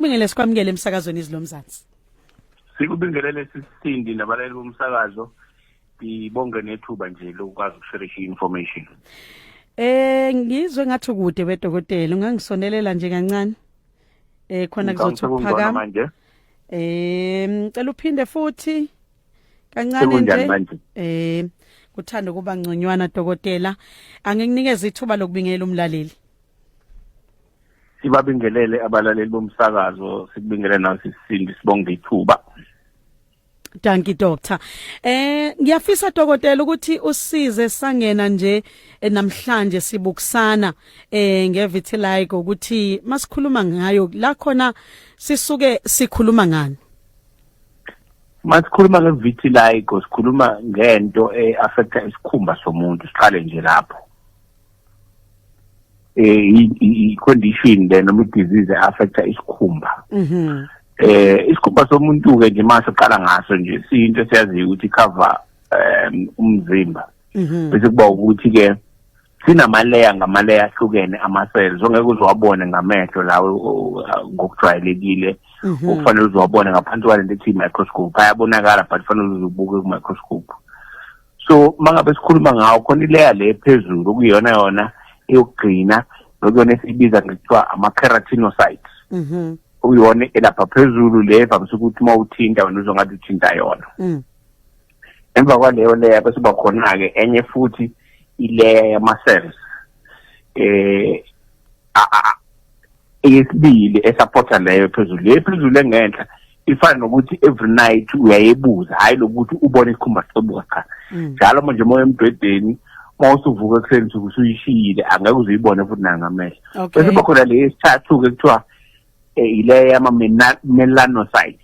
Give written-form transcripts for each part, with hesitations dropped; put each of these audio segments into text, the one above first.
Bingele sikwamukele emsakazweni izilomzansi. Sikubingelele sisindi nabalali bomsakazo. Ngibonge nethuba nje lokwazi ukusharisha information. Ngizwe ngathi kude wedokotela ungangisonelela nje kancane. Khona kuzothi ukuphakama. Ngicela uphinde futhi kancane nje. Kuthanda kuba ngconywana dokotela. Angikunikeza ithuba lokubingelela umlaleli. Sibabingelele abalaleli bomsakazo, sikubingelele nawe sisindi sibonge ithuba. Thank you doctor. Ngiyafisa dokotela ukuthi usize sangena nje namhlanje sibukusana ngevitiligo ukuthi masikhuluma ngayo la khona sisuke sikhuluma ngani. Masikhuluma ngevitiligo sikhuluma ngento affecta isikhumba somuntu, siqale nje lapho. I-condition le noma i-disease affecta isikhumba. Isikhumba somuntu ke nje mase qala ngaso nje siyinto siyaziyo ukuthi cover umzimba. Bese kuba ukuthi ke sinamalayer ngamalayer ahlukene ama-cells ongeke uzwabone ngamehlo lawo ngokujwayelekile okufanele uzwabone ngaphansi kwalento ethi microscope ayabonakala but fanele uzubuke ku microscope. So mangabe sikhuluma ngawo khona ilayer le phezulu okuyona yona eyogcina lokuyona esibiza ngokuthiwa ama-keratinocytes. Uyona elapha phezulu le vamise ukuthi mawuthinta wena uzongathi uthinta yona. Emva kwaleyo layer bese kuba khona ke enye futhi ilayer yama-cells eyesibili esupporta leyo phezulu. Le phezulu engenhla ifana nokuthi every night uyayebuza hayi lokuthi ubone isikhumba sicebuka cha. Njalo manje moya embhedeni mawusuvuka ekuseni usuyishiyile angeke uzuyibone futhi nangamehlo. Bese kuba khona le esithathu ke kuthiwa ilayer yama-melanocytes.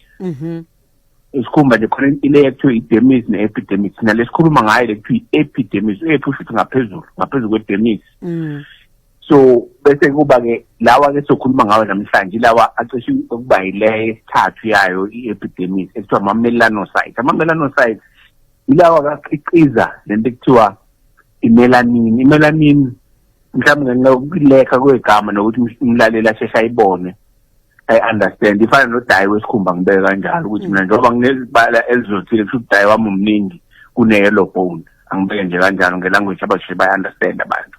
Isikhumba nje khona ilayer ekuthiwa i-dermis ne-epidermis. Nalesikhuluma ngayo lekuthiwa i-epidermis ephushuthu ngaphezulu kwe-dermis. So bese kuba ke lawa ke sokhuluma ngawo namhlanje lawa acishe ukuba yilayer esithathu yayo i-epidermis ekuthiwa ama-melanocytes. Ama-melanocytes ilawa kakhiqiza lento ekuthiwa i-melanin. I-melanin mhlawumbe ngenxa yokulekha kwegama nokuthi umlaleli asheshe ayibone I understand. Ifana nodai wesikhumba ngibeke kanjalo ukuthi mina njengoba nginezibala elizothile kusho ukuthi dai wami umningi kune-yellow bone. Angibeke nje kanjalo ngelanguage abashe bayi-understand abantu.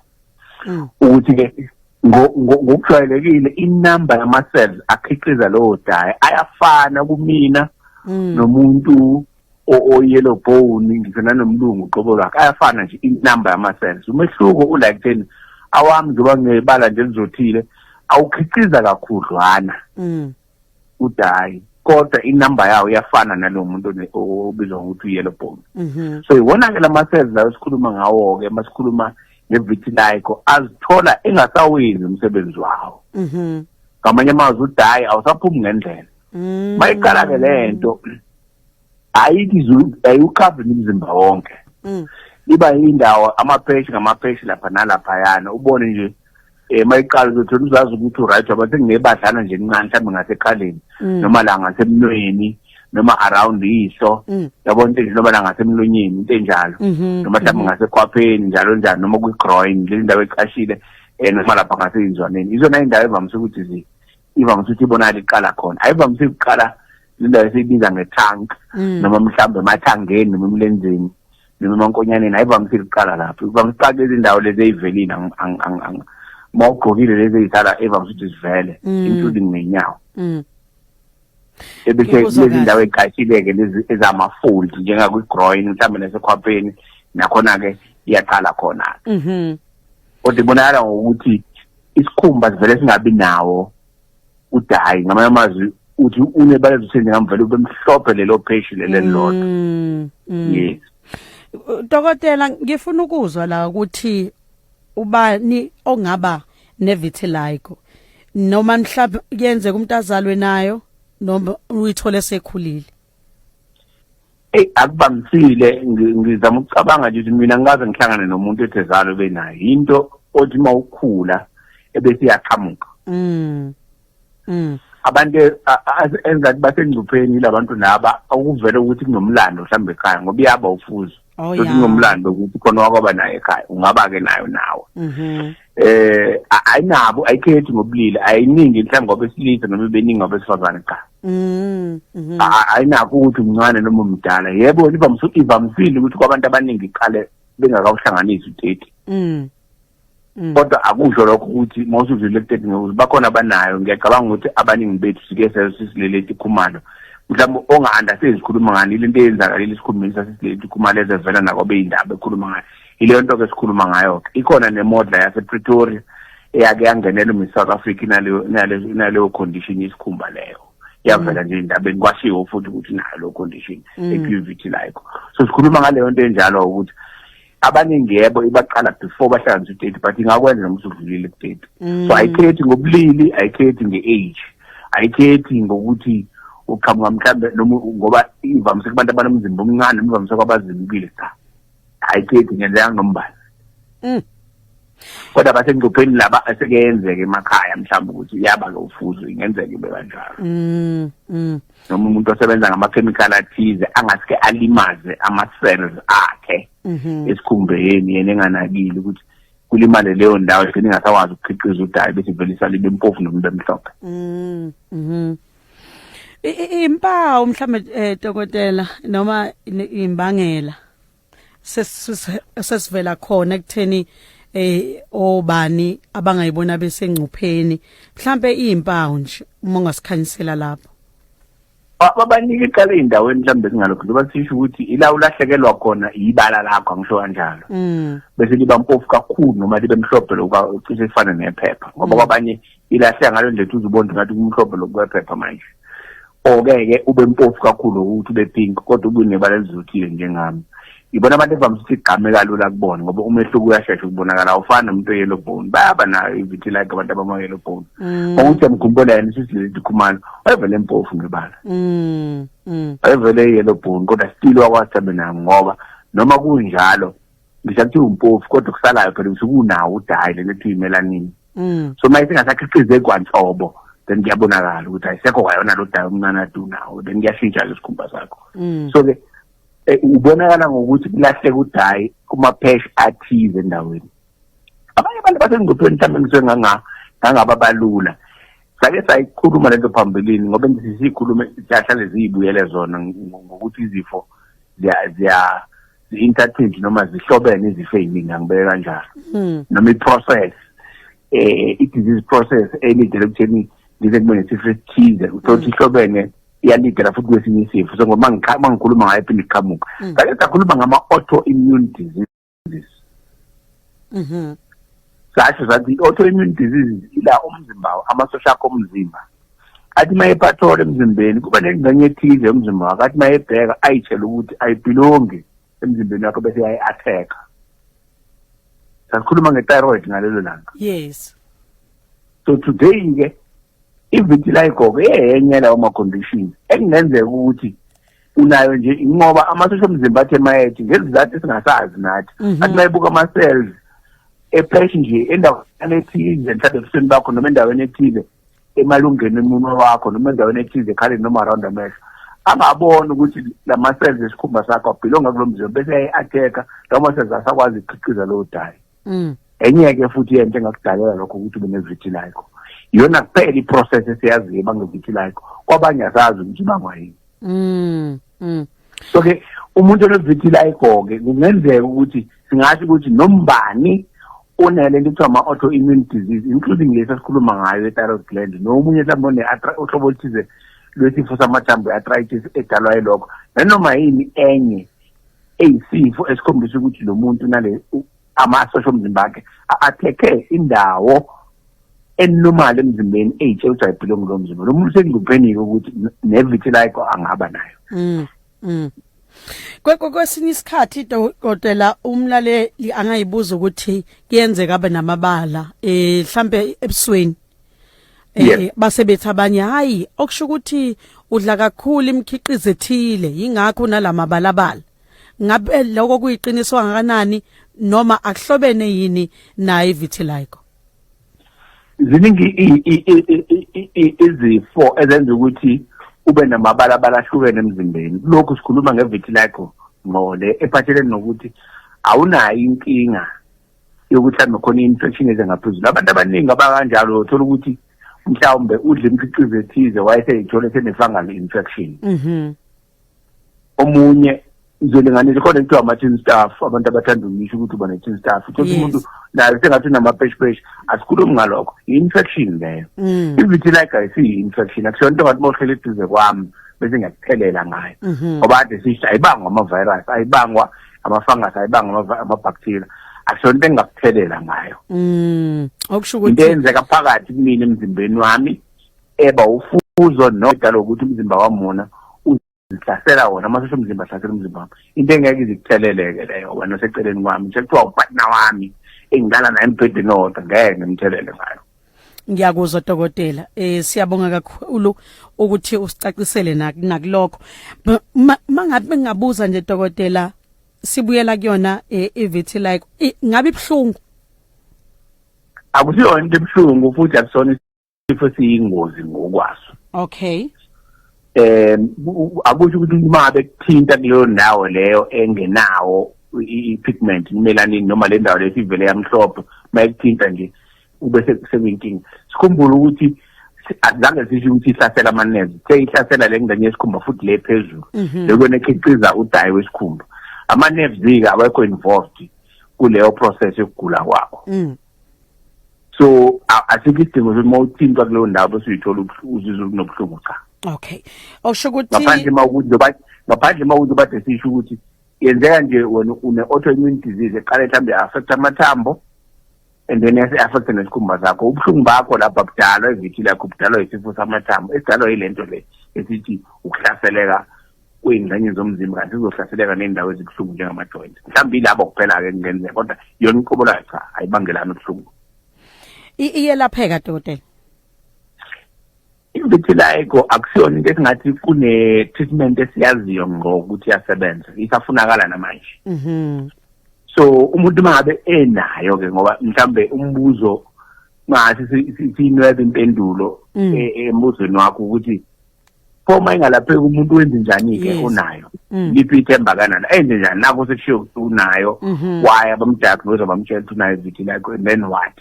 Ukuthi ke ngokujwayelekile inamba yama-cells akhiqiza lowo dai ayafana kumina nomuntu o-yellow bone ngisho nanomlungu uqobo lwakhe ayafana nje inamba yama-cells. Umehluko ulike theni awami njengoba ngebala nje elizothile awukhiqiza kakhudlwana udayi kodwa inamba yawo iyafana nalo muntu obizwa ngokuthi uyellow bone. So iwona ke lama-cells lawo sikhuluma ngawo ke masikhuluma ngevitiligo azithola engasawenzi umsebenzi wawo. Ngamanye amazwi udayi awusaphumi ngendlela. Mayiqala ke lento ayikhaveni umzimba wonke. Iba yindawo amapheshe ngamapheshe lapha nalapha yana ubone nje mayiqala uzothola uzazi ukuthi uright abathe ngebadlana nje encane mhlawumbe ngasekhaleni noma la ngasemlonyeni noma around iso yabona into noma la ngasemlonyeni into enjalo noma mhlawumbe ngasekhwapheni njalo njalo noma kwi-groin le ndawo eqashile noma lapha ngaseyinzwaneni izona indawo evamise ukuthi ivamise ukuthi ibonakala iqala khona ayivamise ukuqala indawo esiyibiza nge-trunk noma mhlawumbe emathangeni noma emlenzeni noma emankonyaneni ayivamise ukuqala lapho ivamise ukuqala lezi ndawo lezi eyivelile mawugqokile lezi ey'hlala evamise ukuthi zivele including nenyawo. Ebese lezi ndawo ey'qashile-ke lezi ezama-fold njengakwi-groin mhlawumbe nasekhwapheni nakhona-ke iyaqala khona-ke. Kodwa ibonakala ngokuthi isikhumba sivele singabi nawo udayi ngamanye amazwi uthi unebala ezitheni ngamvele ube mhlophe lelo pheshe lelelodwa. Yes. Dokotela ngifuna ukuzwa la ukuthi ubani ongaba nevitiligo noma mhlawumbe kuyenzeka umuntu azalwe nayo noma uyithole sekhulile. Akubamisile ngizama ukucabanga nje ukuthi mina ngikaze ngihlangane nomuntu ethezalo benayo into othi mawukhula ebese iyaqhamuka. Abantu enza basengcupheni labantu naba ukuvela ukuthi kunomlando mhlawumbe ekhaya ngoba iyaba ufuzo. ngomlando ukuthi khona wakwaba naye ekhaya ungaba ke nayo nawo ayinabo ayikhethi ngobulili ayiningi mhlawumbe ngoba esilisa noma beningi ngoba esifazane cha ayinako ukuthi umncane noma umdala yebo ivamisile ukuthi kwabantu abaningi iqale bengakawuhlanganisi u30 kodwa akusho lokho ukuthi mawusuzile ku30 ngoba bakhona abanayo ngiyacabanga ukuthi abaningi bethu sike sesileleti khumalo mhlawumbe onga-understand sikhuluma ngani into eyenzakalile isikhulumeni sasileleti khumalo ezevela nakwabe indaba ekhuluma ngayo ileyo nto ke sikhuluma ngayo ke ikhona nemodla yasePretoria eyake yangenela South Africa inaleyo condition yesikhumba leyo yavela nje indabeni kwashiwo futhi ukuthi nayo lo condition vitiligo so sikhuluma ngaleyo nto enjalo ukuthi abaningi yebo ibaqala before bahlanganisa u30 but ingakwenza noma usudlulile ku30 so ayikhethi ngobulili ayikhethi ngeage ayikhethi ngokuthi uqhamuka mhlambe noma ngoba ivamise kubantu abanomzimba omncane ivamise kwabazimbile cha ayikhethi ngenzeka nombala kodwa basengcupheni laba asekuyenzeka emakhaya mhlawumbe ukuthi yaba ke ufuzo ingenzeka ibe kanjalo noma umuntu osebenza ngamakhemikhali athize angasike alimaze ama-cells akhe esikhumbeni yena enganakile ukuthi kulimale leyo ndawo egcina ingasakwazi ukukhiqiza udayi bese ivelisa libe mpofu noma libe mhlophe impawu mhlawumbe dokotela noma imbangela sesivela khona ekutheni obani abangayibona besengcupheni mhlambe izimpawu nje uma ungasikhanyisela lapho abanike iqala endaweni mhlambe singalokho ngoba sisho ukuthi ila ulahlekelwa khona ibala lakho angisho kanjalo bese liba mpofu kakhulu noma libe mhlophe lokucishe ifana nephepha ngoba kwabanye ilahle ngalo ndlethu uzubona ngathi kumhlophe lokwephepha manje okeke ube mpofu kakhulu ukuthi ube pink kodwa ube nebala elizuthile njengami ibona abantu evamise ukuthi igqame kalula kubona ngoba umehluko uyashesha ukubonakala awufani nomuntu oyellow bone bayaba nayo vitiligo abantu abama yellow bone ukuthi amkhumbula yena sisileti khumalo wayevele mpofu ngebala wayevele yellow bone kodwa still wakwasabe nayo ngoba noma kunjalo ngishathi umpofu kodwa kusalayo phela usukunawo udayi lethi melanin so mase ngasakhiqize kwanhlobo then kuyabonakala ukuthi ayisekho kwayona lo dayi umncane adu nawo then kuyashintsha isikhumba sakho so ke ubonakala ngokuthi kulahle kudayi kuma-patch athize endaweni abanye abantu basengcupheni mhlawumbe ngisuke ngangababalula sake sayikhuluma lento phambilini ngoba sisikhulume siyahlale ziyibuyele zona ngokuthi izifo zi-interchange noma zihlobene izifo eziningi angibeke kanjalo noma i-process i-disease process elidele ekutheni lize kube nesifo esithize uthothi ihlobene iyalidela futhi kwesinye isifo so ngoba ngikhuluma ngayo phela iqhamuka sake sakhuluma ngama-autoimmune diseases sasho sathi i-autoimmune diseases ila umzimba amasosha akho omzimba athi mayephathole emzimbeni kuba nengxenye ethize yomzimba wakho athi mayebheka ayitshela ukuthi ayibhilongi emzimbeni wakho bese yayi-attack sakhuluma nge-thyroid ngalelo langa yes so today-ke i-vitiligo yenye lawo ma-conditions ekungenzeka ukuthi unayo nje ingoba amasosha omzimba athi emayethi ngezizathu esingasazi nathi athi mayebuka ama-cells epheshi nje endaweni ethize mhlawumbe ebusweni bakho noma endaweni ethile emalungeni emunwe wakho noma endaweni ethize ekhaleni noma around amehlo angabona ukuthi lama-cells esikhumba sakho abhilonga kulo mzimba bese yayi-attack lawo ma-cells asakwazi ukukhiqiza lowo dayi enye-ke futhi yento engakudalela lokho ukuthi ube ne-vitiligo iyona kuphela i-process esiyaziyo bange-vitiligo kwabanye asazi ukuthi ibangwa yini so-ke umuntu one-vitiligo-ke kungenzeka ukuthi singasho ukuthi nombani unele nto kuthiwa ama-autoimmune disease including lesi esikhuluma ngayo i-thyroid gland nomunye mhlawumbe uhlobo oluthize lwesifo samathambo i-arthritis edalwa yilokho nanoma yini enye eyisifo esikhombisa ukuthi lo muntu nale amasosha omzimba akhe a-attack-e indawo enormal emzimbeni eyitshela ukuthi ayibhilongi lo mzimba lo muntu usengcupheni-ke ukuthi ne-vitiligo angaba nayo kwesinye isikhathi dokotela umlaleli angayibuza ukuthi kuyenzeka abe namabala mhlambe ebusweni basebethi abanye hayi okusho ukuthi udla kakhulu imikhiqizo ethile ingakho nalamabalabala ngabe lokho kuyiqiniso kangakanani noma akuhlobene yini nayo i-vitiligo ziningi izifo ezenza ukuthi ube namabalabala ahlukene emzimbeni lokhu sikhuluma nge-vitiligo ngole ephathelene nokuthi awunayo inkinga yokuthi amekhona infection ezengaphezulu. Abantu abaningi abakanjalo uthola ukuthi mhlawumbe udla imikhiqizo ethize wayeseyithola senefungal infection. Omunye izolinganisa khona into ama-tin staff, abantu abathanda umisho ukuthi uba ne-tin staff. Uthola umuntu naye sengathi unama-pesh asikhulumi ngalokho, i-infection leyo. I-vitiligo ayisiyi-infection, akusiyona into ngathi mohlele eduze kwami bese ngiyakuthelela ngayo. Ngoba kade sisho ayibangwa ama-virus, ayibangwa ama-fungus, ayibangwa ama-bacteria. Akusiyona into engingakuthelela ngayo. Okusho ukuthi into eyenzeka phakathi kumina emzimbeni wami eba ufuzo nodala ukuthi umzimba wami wona uzihlasela wona, amasosha omzimba ahlasela umzimba wami. Into engeke izikutheleleke leyo wena oseceleni kwami, nje kuthiwa upartner wami engidlala naye embhedeni owodwa ngeke ngimthelele ngayo. Ngiyakuzwa dokotela. Siyabonga kakhulu ukuthi usicacisele nakulokho. Mangabe ngabuza nje dokotela, sibuyela kuyona i-vitiligo, ngabe ibhlungu? Akusiyona into ebuhlungu futhi akusona isifo siyingozi ngokwaso. Okay. Akusho ukuthi uma bekuthinta kuleyo ndawo leyo engenawo i-pigment, i-melanin noma le ndawo leyo ivele yamhlophe, mayikuthinta nje ube sekuyinkinga. Sikhumbule ukuthi azange sisho ukuthi ihlasela ama-nerves, ihlasela le ngxenye yesikhumba futhi le phezulu lekwena ekhiqiza udayi wesikhumba. Ama-nerves-ke awekho involved kuleyo process yokugula kwakho. So asikho isidingo sokuthi uma uthintwa kuleyo ndawo bese uyithola uzizwa unobuhlungu cha. Okay. Okusho ukuthi ngaphandle mawukuthi bade sisho ukuthi yenzeka nje wena une-autoimmune disease eqale mhlawumbe affect amathambo and then affect nesikhumba sakho. Ubuhlungu bakho lapha budalwa i-vitiligo, budalwa isifo samathambo esidalwa yilento le esithi ukuhlaseleka kwey'ngxenye zomzimba, kanti sizohlaseleka ney'ndawo ezibuhlungu njengama-joint. Mhlawumbe ilabo kuphela-ke kungenzeka, kodwa yona inqubo layo cha ayibangelani ubuhlungu. Iyelapheka dokotela? I-vitiligo akusiyona into esingathi kune-treatment esiyaziyo ngokuthi iyasebenza, isafunakala namanje. So umuntu mangabe enayo-ke, ngoba mhlawumbe umbuzo mangase siyinwebe impendulo embuzweni wakho ukuthi pho uma ingalapheki umuntu wenze njani-ke unayo, liphi ithemba kanana enze njani, nakho sekushiwo ukuthi unayo, why abamdiagnose bamtshela ukuthi unayo i-vitiligo and then what.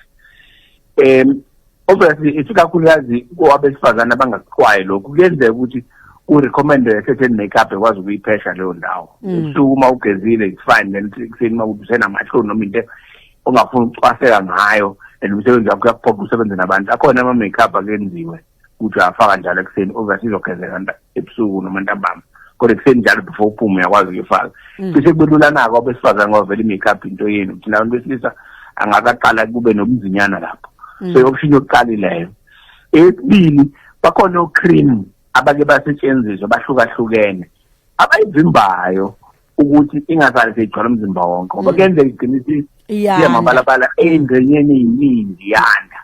Obviously isikakhulukazi kwabesifazane abangakuqwayi lokhu kuyenzeka ukuthi urecommend certain makeup ekwazi ukuyiphesha leyo ndawo. Usuku uma ugezile it's fine, then kuseni uma usenamahloni noma into ongafuni ukucwaseka ngayo and umsebenzi wakho uyakuphoqa usebenze nabantu, akhona ama-makeup akenziwe ukuthi uyafaka njalo ekuseni, obviously izogezeka ebusuku noma ntambama, kodwa ekuseni njalo before uphume uyakwazi ukuyifaka. Cishe kubelula nako abesifazane ngoba vele i-makeup into yenu, ukuthi nabantu besilisa angakaqala kube nobunzinyana lapho. So option yokuqala leyo. Esibili bakhona o-cream abake basetshenziswa bahlukahlukene abayivimbayo ukuthi ingazali seyigcwala umzimba wonke, ngoba kuyenzeka igcine iyamabalabala ey'ngxenyeni ey'ningi yanda.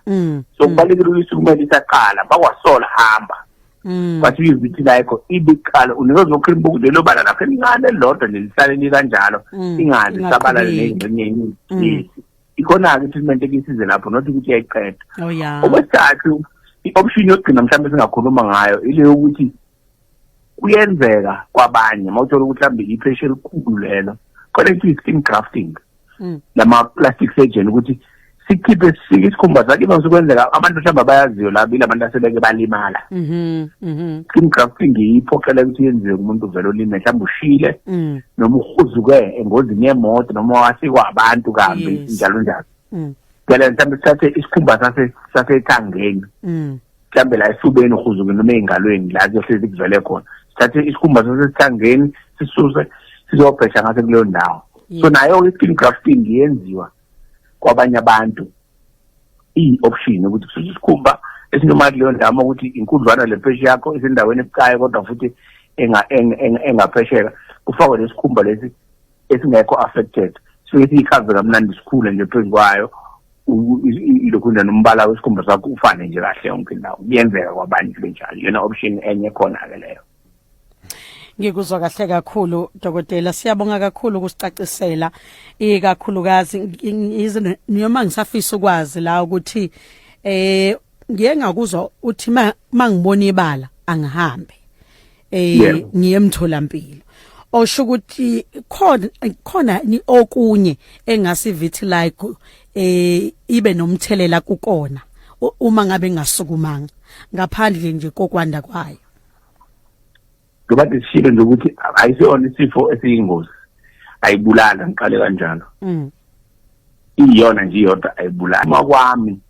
So kubalulekile ukuthi kumele isaqala bakwasola hamba bathi i-vitiligo ibiqala unikezwa o-cream bokuthi lelo bala lakho elincane elilodwa nje lihlale likanjalo ingazi isabalale ney'ngxenye ey'ningi. Ikhona-ke i-treatment ekuyisize lapho not ukuthi iyayiqeda. Okwesithathu i-option yokugcina mhlawumbe singakhuluma ngayo ile yokuthi kuyenzeka kwabanye uma uthola ukuthi mhlawumbe i-pressure elikhulu lelo khona kuthiwa i-skin grafting nama-plastic surgeon ukuthi sikhiphe sifike isikhumba sakhe ima sokwenzeka abantu mhlawumbe abayaziyo labo ile abantu asebeke balimala. Skin grafting iphoqela ukuthi yenziwe kumuntu vele olime mhlawumbe ushile noma uhuzuke engozini yemoto noma wasikwa abantu kambi njalo njalo. Phela mhlawumbe sithathe isikhumba sasethangeni mhlawumbe la esifubeni uhuzuke noma ey'ngalweni la kuyohlezi kuvele khona, sithathe isikhumba sasethangeni sisuse sizobhesha ngase kuleyo ndawo. So nayo i-skin grafting yenziwa kwabanye abantu i-option ukuthi kususe isikhumba esinoma kuleyo ndawo ukuthi inkudlwana le phesha yakho isendaweni ebucayi kodwa futhi engaphesheka, kufakwe lesikhumba lesi esingekho affected, sifike siyikhave kamnandi sikhule nje phezu kwayo ilokhunja nombala wesikhumba sakho ufane nje kahle yonke indawo. Kuyenzeka kwabanye benjalo, yona option enye khona-ke leyo. Ngikuzwa kahle kakhulu dokotela, siyabonga kakhulu ukusicacisela ikakhulukazi noma ngisafisa ukwazi la ukuthi ngiye ngakuzwa uthi mangibona ibala angihambe ngiye emtholampilo. osho ukuthi khona ni okunye engasi vitiligo ibe nomthelela kukona uma ngabe ngasukumanga ngaphandle nje kokwanda kwayo. Ngoba sishilo nje ukuthi ayisiyona isifo esiyingozi, ayibulala ngiqale kanjalo. Iyona nje yodwa ayibulala. Uma kwami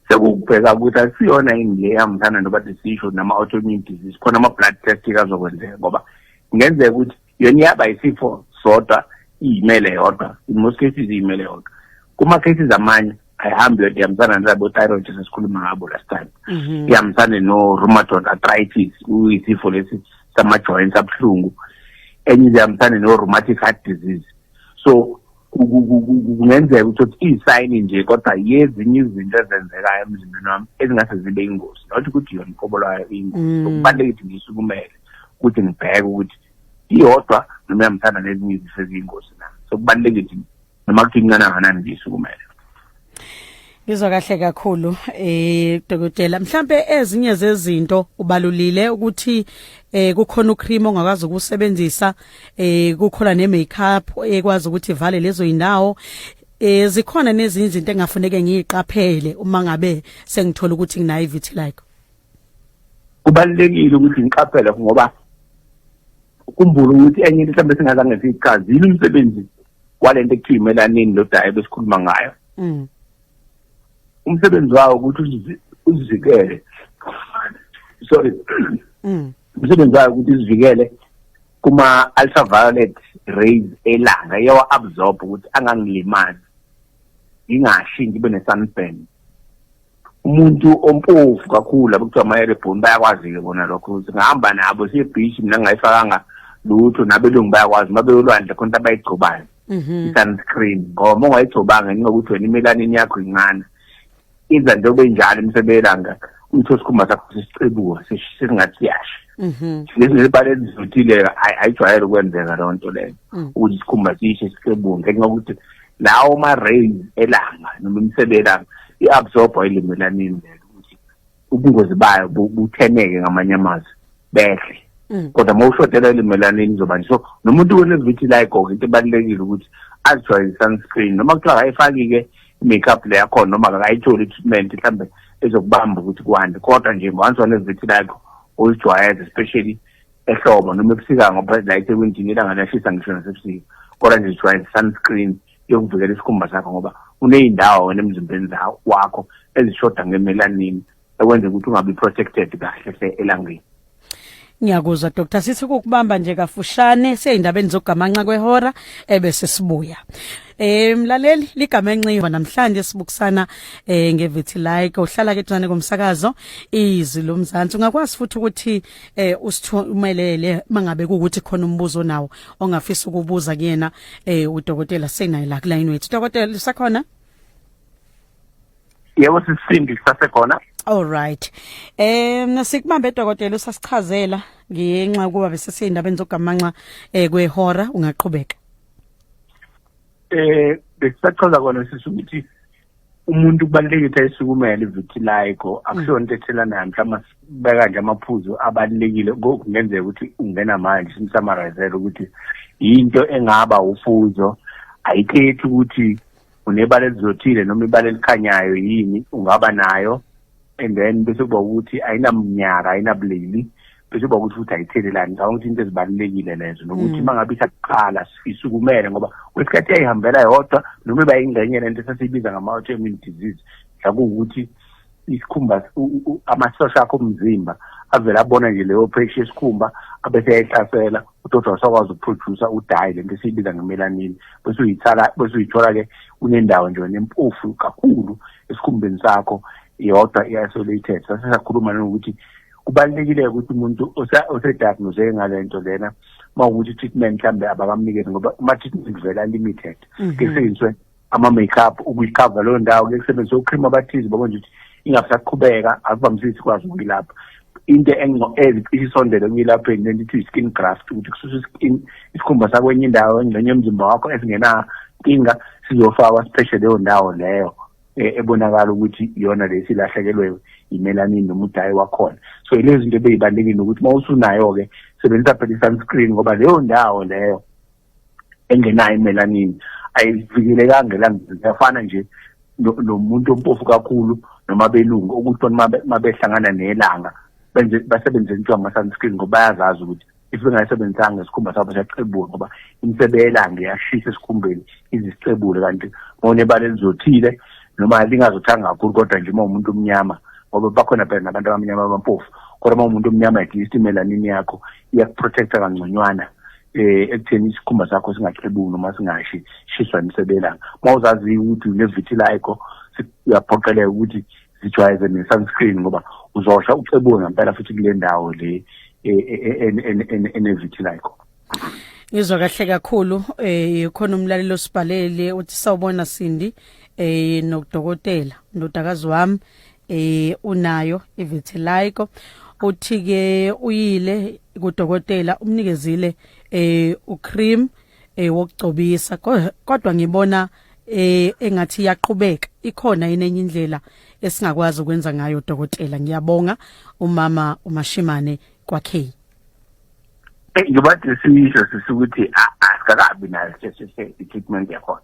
sekubheka ukuthi asiyona yini le yamthana noba sisho nama autoimmune disease, khona ama blood test kazokwenzeka ngoba ngenzeka ukuthi yona yaba isifo sodwa imele yodwa, in most cases imele yodwa. Kuma cases amanye ayihambi yodwa, yamthana nabo thyroid sesikhuluma ngabo last time. Yamthana no rheumatoid arthritis, uyisifo lesi sama joints abhlungu, enye yamthana no rheumatic heart disease. So kungenzeka ukuthi i-sign nje kodwa yezinye izinto ezenzekayo emzimbeni wami ezingase zibe ingozi, not ukuthi yona inkobolayo ingozi. Kubalulekile ngisukumele ukuthi ngibheke ukuthi iyodwa noma yamthanda nezinye izifo eziyingozi na. So kubalulekile noma kuthi incane kangakanani ngisukumele. Ngizwa kahle kakhulu dokotela. Mhlambe ezinye zezinto ubalulile ukuthi kukhona ucream ongakazi ukusebenzisa, kukhona ne-makeup ekwazi ukuthi ivale lezo indawo. Zikhona nezinye izinto engafuneke ngiyiqaphele uma ngabe sengithola ukuthi nginayo vitiligo. Kubalulekile ukuthi ngiqaphele ngoba ukhumbula ukuthi enye into mhlawumbe singazange siyichazile umsebenzi walento ekuthiwa imelanin lo dayi besikhuluma ngayo. Umsebenzi wawo ukuthi uzivikele. Sorry. Umsebenzi wawo ukuthi uzivikele kuma ultraviolet rays elanga, yawa absorb ukuthi angangilimazi, ingashi ngibe ne-sunburn. Umuntu ompofu kakhulu abukuthiwa ama-airborne bayakwazi-ke bona lokho, singahamba nabo siye beach, mina ngayifakanga lutho, nabelungu bayakwazi mabeyolwandle khona abayigcobayo i-sunscreen, ngoba uma ungayigcobanga ngokuthi wena imelanin yakho incane iza njengoba injalo imsebelanga utho sikhumba sakho sisicebuka sesingathi siyasha. Lezi zibale zizothile ayijwayele ukwenzeka loo nto leyo ukuthi isikhumba sishe sicebuka ngenxa yokuthi lawo ma-rays elanga noma imsebelanga i-absorb ile melanin leyo ukuthi ubungozi bayo butheneke ngamanye amazwi behle. Kodwa uma ushotela ile melanin izoba nje. So nomuntu onevitiligo into ebalulekile ukuthi azijwayele sunscreen noma kuthiwa akayifaki-ke makeup le yakhona noma akayitholi treatment mhlambe ezokubamba ukuthi kwande, kodwa nje once one-vitiligo uyijwayeze especially ehlobo noma ebusika ngoba la ewindini ilanga liyashisa ngisho nasebusika, kodwa nje ijwayeze sunscreen yokuvikela isikhumba sakho ngoba uney'ndawo wena emzimbeni wakho ezishoda ngemelanin ekwenza ukuthi ungabi protected kahle elangeni. Ngiyakuzwa Dr. Sithi ukubamba nje kafushane seyindabeni zokugamanxa kwehora ebese sibuya. Mlaleli ligamenxiwa namhlanje sibukisana ngevitiligo, uhlala ke tsane komsakazo izwi lomzansi. Ungakwazi futhi ukuthi usithumelele mangabe ukuthi khona umbuzo nawo ongafisa ukubuza kuyena udokotela senayo la line wethu. Dokotela lisakhona? Yebo sisindi sasekhona. All right. Nasikubambe dokotela usasichazela ngenxa kuba bese seyindabeni zokugamanxa kwehora, ungaqhubeka. Besisachaza kona sisukuthi umuntu kubalulekile ayisukumele vitiligo, akusona into ethelanayo mhlawumbe beka nje amaphuzu abalulekile kungenzeka ukuthi ungena manje simsummarizele ukuthi into engaba ufuzo ayikhethi ukuthi unebala elizothile noma ibala elikhanyayo yini ungaba nayo, and then bese kuba ukuthi ayinamnyaka ayinabulili, bese kuba ukuthi futhi ayithelelani. Ngicabanga ukuthi into ezibalulekile lezo nokuthi mangabe isaqala isukumele ngoba wesikhathi ayihambela yodwa noma bayingxenye lento esasibiza ngama-autoimmune disease, ukuthi isikhumba amasosha akho omzimba avela abona nje leyo pressure yesikhumba abese yayihlasela udokotela wasakwazi ukuproduce udayi lento esiyibiza ngemelanin, bese uyithola-ke unendawo nje nempofu kakhulu esikhumbeni sakho yodwa i-isolated. Sasesakhuluma nokuthi kubalulekile ukuthi umuntu osediagnoseke ngale nto lena mawukuthi treatment mhlambe abakamnikezi ngoba ama-treatment vela limited, kusebenziswe ama-makeup ukuyikhava leyo ndawo, kusebenziswe ucream abathize babona ukuthi ingafisaqhubeka akubambisisi sikwazi ukuyilapha. Into isondele ukuyilapheni lento ithi i-skin graft, ukuthi kususwe isikhumba sakwenye indawo engxenye yomzimba wakho esingenankinga sizofakwa sipheshe leyo ndawo leyo ebonakala ukuthi iyona lesilahlekelwe imelanin noma udayi wakhona. So ilezi zinto beyibalulekile ukuthi uma usunayo-ke sebenzisa phela i-sunscreen ngoba leyo ndawo leyo engenayo imelanin ayivikelekanga elangeni. Kuyafana nje nomuntu ompofu kakhulu noma belungu ukuthi mabehlangana nelanga basebenze into ama-sunscreen ngoba bayazazi ukuthi if bengayisebenzisanga isikhumba sabo siyacebula ngoba imisebe yelanga iyashisa esikhumbeni izisicebule. Kanti ngonebala elizothile noma lingazothanga kakhulu kodwa nje uma umuntu omnyama ngoba bakhona phela nabantu abamnyama abampofu, kodwa uma umuntu omnyama at least imelanin yakho iyakuprotecta kangconywana ekutheni isikhumba sakho singacebuli noma singashi shiswa imisebe yelanga. Uma uzazi ukuthi une-vitiligo uyaphoqeleka ukuthi zijwayeze ne-sunscreen ngoba uzosha ucebule ngempela futhi kule ndawo le ene-vitiligo. Ngizwa kahle kakhulu khona umlaleli osibhalele uthi sawubona Sindi nodokotela ndodakazi wami unayo i-vitiligo, uthi ke uyile kudokotela umnikezile ucream wokugcobisa kodwa ngibona engathi iyaqhubeka. Ikhona yini enye indlela esingakwazi ukwenza ngayo dokotela? Ngiyabonga umama uMashimane kwakhe. Ngibathi sisho sisukuthi asikakabi nayo treatment yakhona.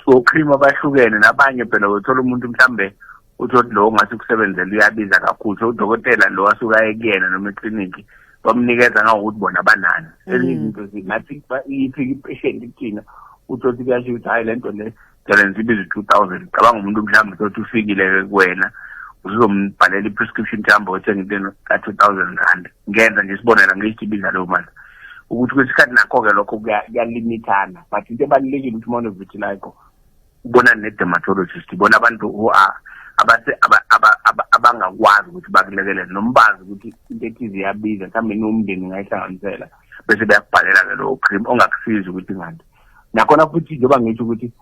So cream abahlukene nabanye phela uthola umuntu mhlambe uthi lo ngase kusebenzela uyabiza kakhulu, so udokotela lo asuka ekuyena noma ekliniki bamnikeza ngokuthi bona banani. Ezinto zingathi ifika ipatient ikina uthi kuyasho ukuthi hayi lento le challenge ibiza 2000, cabanga umuntu mhlambe uthi ufikile kuwena uzombhalela i-prescription jambo othenga into ka-2000 rand. Ngenza nje sibonela ngithi ibiza leyo mali ukuthi kwesikhathi nakho-ke lokho kuyalimithana, but into ebalulekile ukuthi uma une-vitiligo ubonane ne-dermatologist, ibona abantu who are abangakwazi ukuthi bakulekelele noma bazi ukuthi into ethize iyabiza, mhlawumbe nomndeni ngayihlanganisela bese beyakubhalela-ke lowo cream ongakusiza ukuthi ngandi. Nakhona futhi njengoba ngisho ukuthi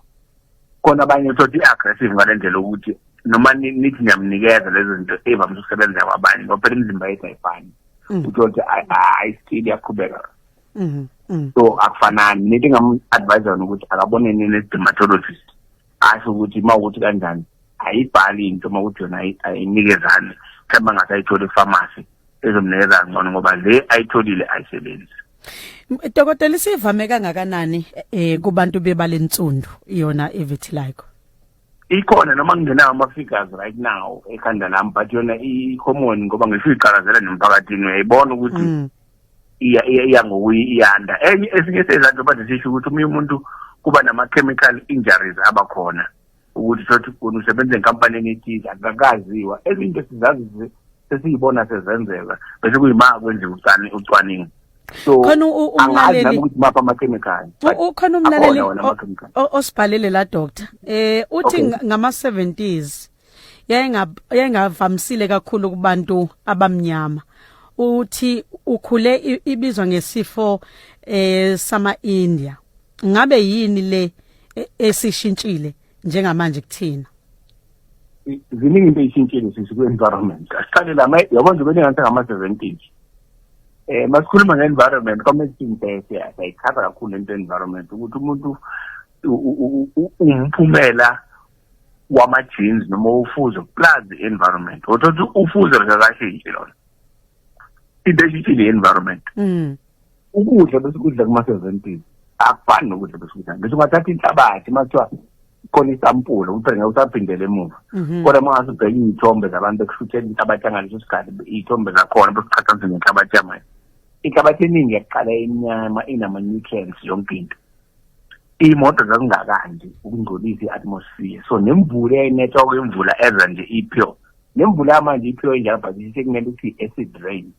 khona abanye uthotha i-aggressive ngale ndlela ukuthi noma nithi niyamnikeza lezo zinto evamise ukusebenza kwabanye ngoba phela imizimba yethu ayifani. Uthothe ayistil yaqhubeka. So akufanani. Nithi ngam-advise ukuthi akabonene ne-dermatologist asho ukuthi uma ukuthi kanjani ayibhali into uma ukuthi yona ayinikezane, mhlawumbe angasayitholi epharmacy ezomnikeza ngcono ngoba le ayitholile ayisebenzi. Dokotela, isivame kangakanani kubantu bebala insundu yona i-vitiligo? Ikhona noma kungenayo ama-figures right now ekhanda lami, but yona i-common ngoba ngisho iqalazela nemphakathini uyayibona ukuthi iya ngokuyiyanda. Enye esinye sezanto bathi sisho ukuthi omunye umuntu kuba nama-chemical injuries abakhona ukuthi sothi usebenza enkampanini ethize akakaziwa. Ezinto sizazi sesiyibona sezenzeka bese kuyima kwenziwa ucwaningo. So khona umlaleli ukuthi mapha ama-chemical. Ukhona umlaleli osibhalele la doctor uthi ngama-70s yayingavamisile kakhulu kubantu abamnyama. Uthi ukhule ibizwa ngesifo sama-India. Ngabe yini le esishintshile njengamanje kuthina? Ziningi into eyishintshile sisi ku-environment. Asiqale la yabona nje beningathi ngama-70s. Masikhuluma nge-environment community siyayikhapha kakhulu into environment ukuthi umuntu umphumela wama-genes noma ufuzo plus environment. Uthothi ufuzo akashintshi lona. Into eshintshile i-environment. Ukudla bese kudla kuma-70s akufani nokudla bese kudla. Bese ungathatha inhlabathi makuthiwa khona isampula ukuthi ngeke usaphindele emuva. Kodwa mangase ubheke iy'thombe zabantu ekushuthela inhlabathi yangaleso sikhathi, iy'thombe zakhona besiqhathanisa nenhlabathi yamanje. Inhlabathi eningi yaqala emnyama inama-nutrients yonke into. Iy'moto zakungakandi ukungcolisa i-atmosphere, so nemvula eyayinethwa kwemvula eza nje i-pure. Nemvula yamanje i-pure enjalo but sekumele ukuthi i-acid rain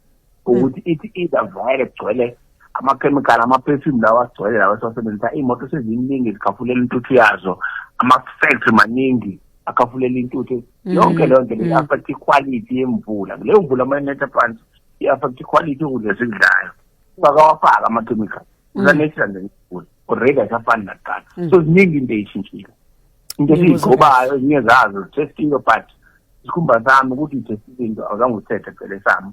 ukuthi ithi izavayele kugcwele ama-chemical ama-perfume lawa agcwele lawa esiwasebenzisa. Iy'moto seziningi zikhafulela intuthu yazo, ama-factory maningi akhafulela intuthu. Yonke leyo nto i-affect i-quality yemvula. Leyo mvula uma inetha phansi i-affect i-quality yokudla esikudlayo. Ungakawafaka ama-chemical usanethisa nje imvula already asafani nakuqala. So ziningi into eyishintshile. Into esiyigcobayo ezinye zazo zithestile but isikhumba sami ukuthi ngithestile into awuzange uthethe phela sami.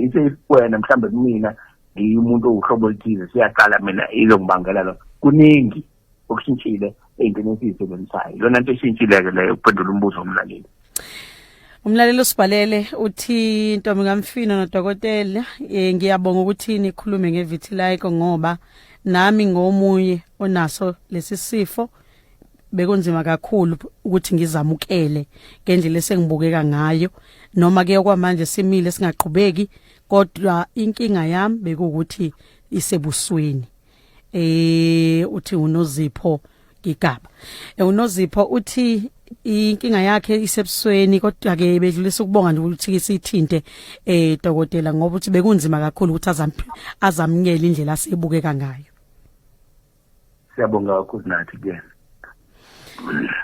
Ise wena mhlambe kumina umuntu owuhlobo oluthize siyaqala mina izongibangela lo. Kuningi okushintshile ey'ntweni esiyisebenzisayo. Yona nto eshintshile-ke leyo ukuphendula umbuzo womlaleli. Umlaleli usibhalele uthi Ntombi kaMfino nodokotela ngiyabonga ukuthi nikhulume ngevitiligo ngoba nami ngomunye onaso lesi sifo bekunzima kakhulu ukuthi ngizamukele ngendlela esengibukeka ngayo noma ke okwamanje simile singaqhubeki kodwa inkinga yami bekuthi isebusweni uthi uNozipho Gigaba uNozipho uthi inkinga yakhe isebusweni kodwa ke bedlulisa ukubonga nje ukuthi isithinte dokotela ngoba uthi bekunzima kakhulu ukuthi azamukele indlela asebukeka ngayo. Siyabonga kakhulu nathi ke.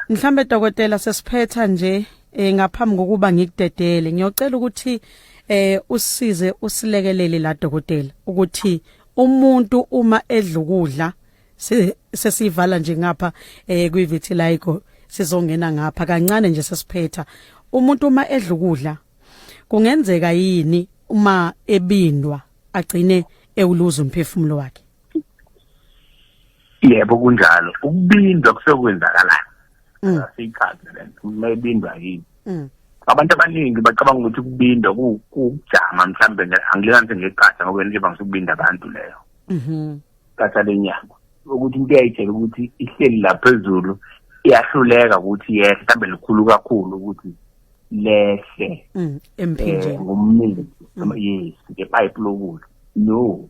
Mhlambe dokotela sesiphetha nje ngaphambi kokuba ngikudedele ngiyocela ukuthi usize usilekelele la dokotela ukuthi umuntu uma edla ukudla sesivala nje ngapha kwivitiligo sizongena ngapha kancane nje sesiphetha umuntu uma edla ukudla kungenzeka yini uma ebindwa agcine ewuluza umphefumulo wakhe. Yebo kunjalo ukubindwa kusekwenzakala asichaze lento mayibindwa yini abantu abaningi bacabanga ukuthi ukubindwa kujama mhlambe angilekanise ngeqatha ngoba nje bangisukubinda abantu leyo qatha lenyama ukuthi into yayitshela ukuthi ihleli laphezulu iyahluleka ukuthi yehle mhlambe likhulu kakhulu ukuthi lehle emphinjeni ngomningi yes ngepipe lokudla no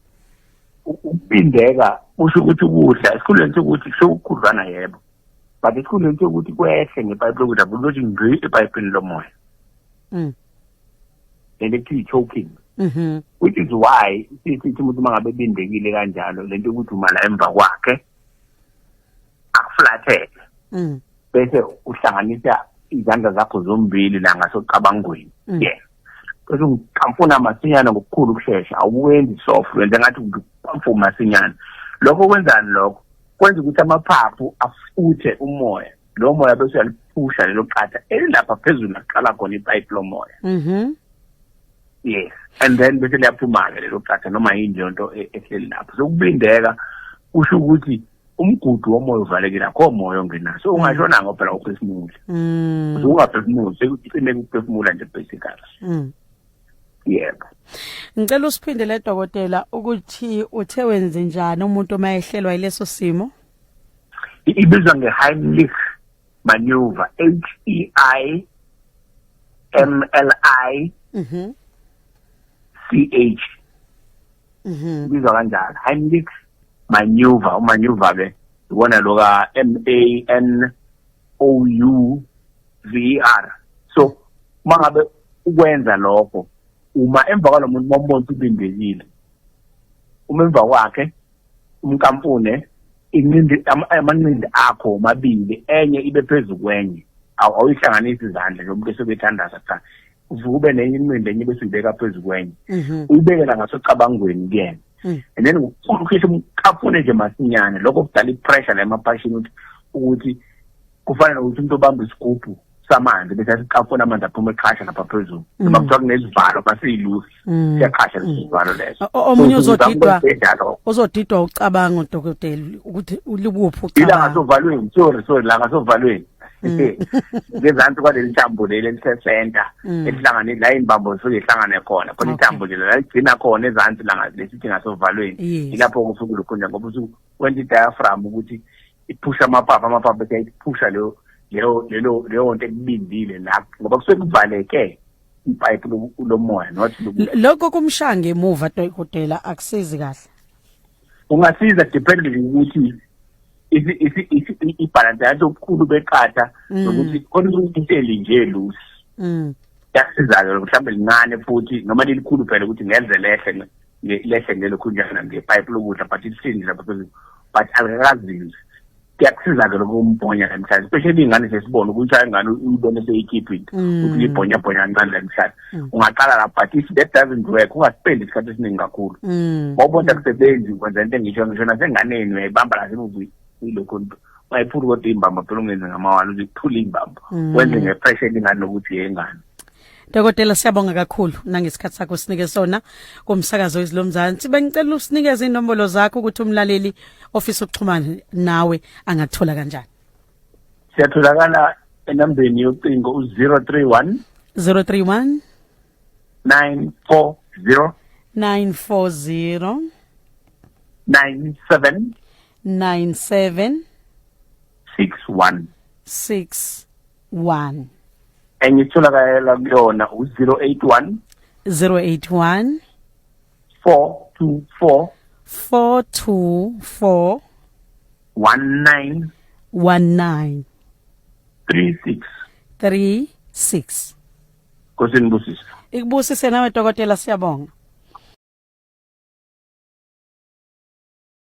ukubindeka usho ukuthi ukudla esikhuleni sokuthi sokudlwana yebo but esikhuleni sokuthi kwehle ngepipe lokudla kulothi ngqi epipeni lomoya electric choking which is why sithi umuntu mangabe bindekile kanjalo lento ukuthi umala emva kwakhe akuflathele bese uhlanganisa izandla zakho zombili la ngasocabangweni yes bese ukamfuna masinyana ngokukhulu ukusheshsha awuwenzi soft wenza ngathi ukamfuna masinyana lokho kwenzani lokho kwenza ukuthi amaphaphu afuthe umoya lo moya bese uyaliphusha lelo qatha elapha phezulu naqala khona ipipe lomoya yes and then bese liyaphuma ke lelo qatha noma yini into ehleli lapho sokubindeka usho ukuthi umgudu womoya uvalekile akho moya ongenayo so ungashona ngophela uphefumula ungaphefumuli sekucime ukuphefumula nje basically yebo ngicela usiphindele dokotela ukuthi uthe wenze njani umuntu uma ehlelwa ileso simo ibizwa ngeHeimlich maneuver HEIMLICH bizwa kanjalo Heimlich maneuver umaneuver ke ubona loka MANOUVER so mangabe ukwenza lokho uma emva kwalomuntu momuntu ubindekile uma emva kwakhe umkampune inqindi amanqindi akho mabili enye ibe phezulu kwenye awuyihlanganisi izandla njengomuntu esobethandaza cha uvube nenye inqindi enye bese uyibeka phezulu kwenye uyibekela ngasocabangweni kuyena and then ukukhisha umkampune nje masinyane lokho kudala ipressure la emapashini ukuthi kufanele ukuthi umuntu obamba isigubhu samanzi bese asiqafuna amanzi aphuma eqhasha lapha phezulu noma kuthiwa kunezivalo basiyilusi siyaqhasha lesivalo leso omunye uzodidwa ucabanga udokotela ukuthi ulibuphi ucabanga ila ngasovalweni sorry la ngasovalweni ngezansi kwaleli thambo leli elisecenter elihlangane la imbambo soyihlangane khona khona ithambo nje la igcina khona ezansi la lesithi ngasovalweni ilapho kusuku lokhona ngoba wenza diaphragm ukuthi iphusha amaphaphu bese iphusha leyo nto ekubindile la ngoba kusuke kuvaleke ipipe lomoya not lokho kumshange emuva dokotela akusizi kahle ungasiza depending ukuthi ibalance yakho okukhulu beqatha nokuthi konke inteli nje lusi yasiza ke mhlawumbe lincane futhi noma lilikhulu phela ukuthi ngenze lehle ngelo khunjana ngepipe lokudla but isindi lapha phezulu but alikazizi kuyakusiza ke lokumbhonya namhlanje especially ingane sesibona ukuthi ingane uyibone seyikhiphi ukuthi ibhonya kancane namhlanje ungaqala la but if that doesn't work ungaspendi isikhathi esiningi kakhulu ngobona kusebenzi kwenza into engisho nasenganeni uyayibamba la sebuvi ilokho mayiphula kodwa imbamba phela ungenze ngamawala ukuphula imbamba wenze ngepressure ingane nokuthi yengane Dokotela siyabonga kakhulu nangesikhathi sakho sinike sona kumsakazo wezilomzansi bengicela usinikeze inombolo zakho ukuthi umlaleli ofisa ukuxhumana nawe angathola kanjani Siyatholakala enambeni yocingo u031 031 940 940 97 97 61 61 enye itholakala kuyona u081 081 424 424 19 19 36 36. Nkosi nibusise. Ikubusise nawe dokotela, siyabonga.